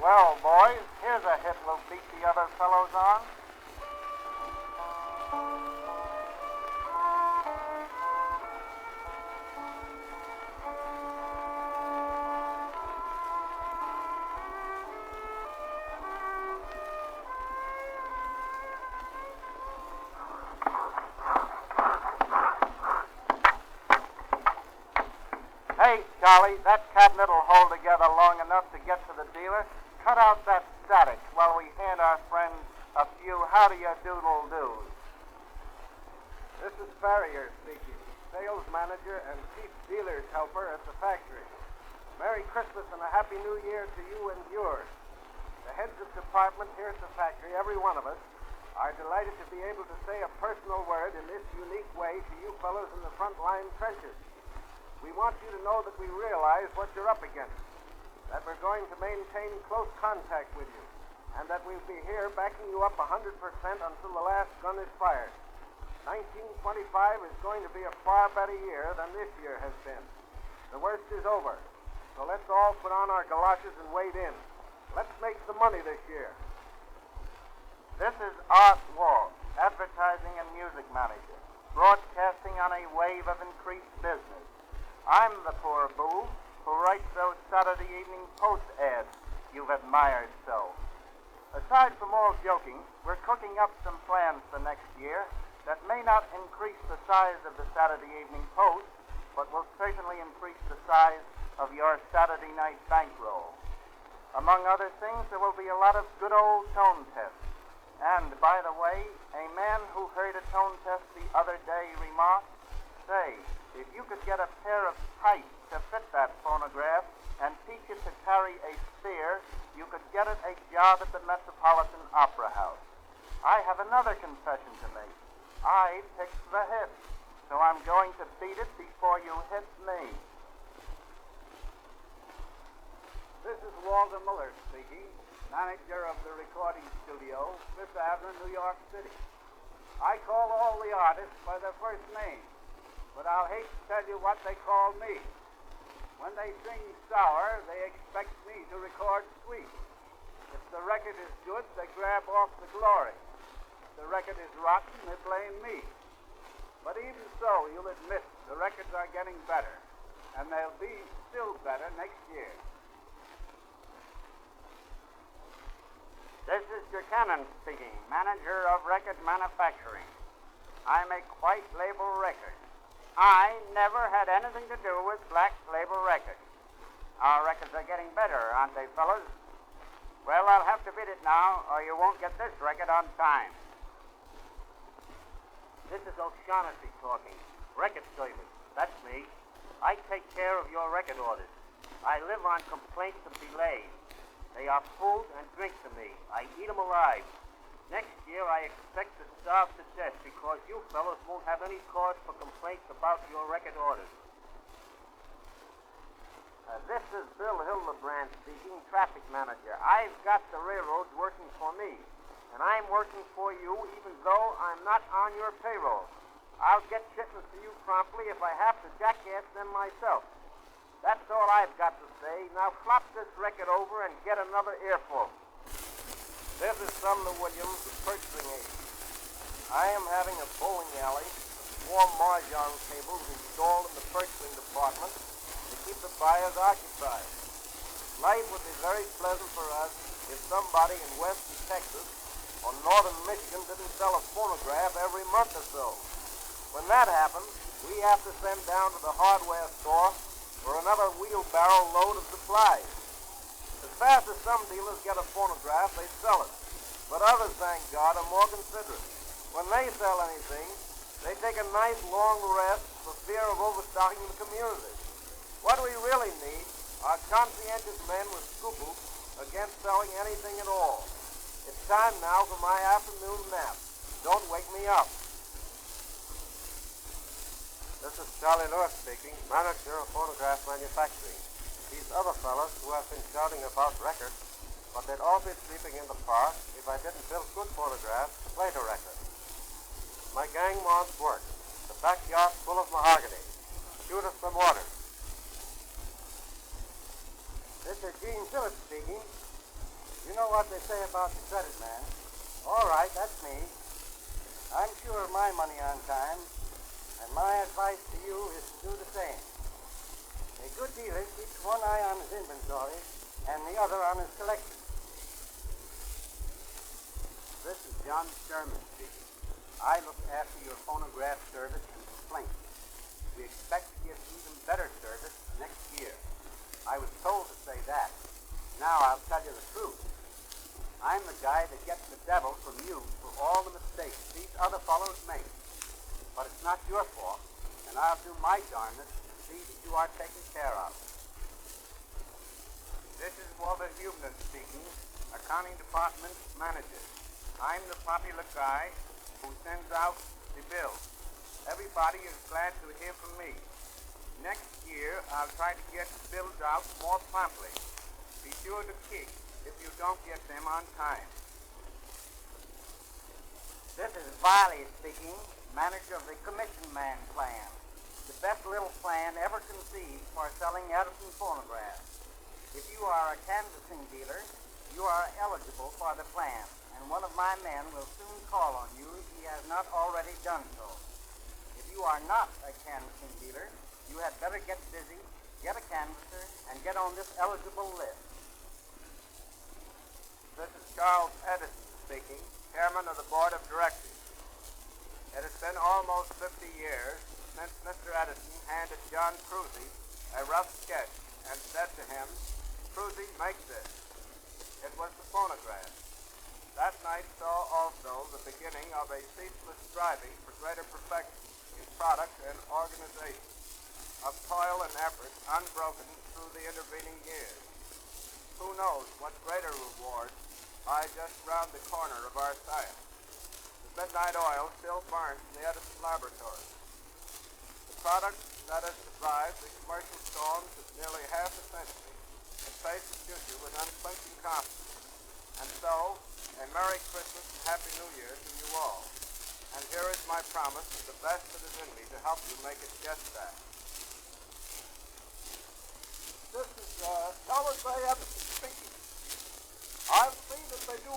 Well, boys, here's a hit we'll beat the other fellows on. Hey, Charlie, that cabinet'll hold together long enough to get to the dealer. Cut out that static while we hand our friends a few how-do-you-doodle-doos. This is Farrier speaking, sales manager and chief dealer's helper at the factory. Merry Christmas and a Happy New Year to you and yours. The heads of department here at the factory, every one of us, are delighted to be able to say a personal word in this unique way to you fellows in the front line trenches. We want you to know that we realize what you're up against, that we're going to maintain close contact with you, and that we'll be here backing you up 100% until the last gun is fired. 1925 is going to be a far better year than this year has been. The worst is over, so let's all put on our galoshes and wade in. Let's make some money this year. This is Art Wall, advertising and music manager, broadcasting on a wave of increased business. I'm the poor boob who writes those Saturday Evening Post ads you've admired so. Aside from all joking, we're cooking up some plans for next year that may not increase the size of the Saturday Evening Post, but will certainly increase the size of your Saturday night bankroll. Among other things, there will be a lot of good old tone tests. And, by the way, a man who heard a tone test the other day remarked, "Say, if you could get a pair of tights to fit that phonograph and teach it to carry a spear, you could get it a job at the Metropolitan Opera House." I have another confession to make. I picked the hit, so I'm going to beat it before you hit me. This is Walter Miller speaking, manager of the recording studio, Fifth Avenue, New York City. I call all the artists by their first name, but I'll hate to tell you what they call me. When they sing sour, they expect me to record sweet. If the record is good, they grab off the glory. If the record is rotten, they blame me. But even so, you'll admit the records are getting better, and they'll be still better next year. This is Buchanan speaking, manager of record manufacturing. I make white label records. I never had anything to do with black label records. Our records are getting better, aren't they, fellas? Well, I'll have to beat it now, or you won't get this record on time. This is O'Shaughnessy talking. Record service. That's me. I take care of your record orders. I live on complaints of delays. They are food and drink to me. I eat them alive. Next year, I expect to starve to death because you fellows won't have any cause for complaints about your record orders. This is Bill Hildebrand speaking, traffic manager. I've got the railroads working for me, and I'm working for you even though I'm not on your payroll. I'll get shipments to you promptly if I have to jackass them myself. That's all I've got to say. Now flop this record over and get another earful. This is Sumner Williams, the purchasing agent. I am having a bowling alley with 4 mahjong tables installed in the purchasing department to keep the buyers occupied. Life would be very pleasant for us if somebody in western Texas or northern Michigan didn't sell a phonograph every month or so. When that happens, we have to send down to the hardware store for another wheelbarrow load of supplies. As fast as some dealers get a phonograph, they sell it. But others, thank God, are more considerate. When they sell anything, they take a nice long rest for fear of overstocking the community. What we really need are conscientious men with scruples against selling anything at all. It's time now for my afternoon nap. Don't wake me up. This is Charlie Lewis speaking, manager of phonograph manufacturing. These other fellows who have been shouting about records, but they'd all be sleeping in the park if I didn't build good phonographs to play the record. My gang wants work. The backyard's full of mahogany. Shoot us some orders. This is Gene Phillips speaking. what they say about the credit man. All right, that's me. I'm sure of my money on time, and my advice to you is to do the same. A good dealer keeps one eye on his inventory and the other on his collection. This is John Sherman speaking. I look after your phonograph service and complaints. We expect to give even better service next year. I was told to say that. Now I'll tell you the truth. I'm the guy that gets the devil from you for all the mistakes these other fellows make. But it's not your fault, and I'll do my darndest to see that you are taken care of. This is Walter Hubner speaking, accounting department manager. I'm the popular guy who sends out the bills. Everybody is glad to hear from me. Next year, I'll try to get the bills out more promptly. Be sure to kick if you don't get them on time. This is Viley speaking, manager of the Commission Man Plan. The best little plan ever conceived for selling Edison phonographs. If you are a canvassing dealer, you are eligible for the plan, and one of my men will soon call on you if he has not already done so. If you are not a canvassing dealer, you had better get busy, get a canvasser, and get on this eligible list. This is Charles Edison speaking, chairman of the board of directors. It has been almost 50 years since Mr. Edison handed John Cruzy a rough sketch and said to him, "Cruzy, make this." It was the phonograph. That night saw also the beginning of a ceaseless striving for greater perfection in product and organization, of toil and effort unbroken through the intervening years. Who knows what greater rewards lie just round the corner of our science? The midnight oil still burns in the Edison laboratory. The product that has survived the commercial storms of nearly half a century and face the future with unflinching confidence. And so, a Merry Christmas and Happy New Year to you all. And here is my promise of the best that is in me to help you make it just that. This is Thomas Edison speaking. I'll see that they do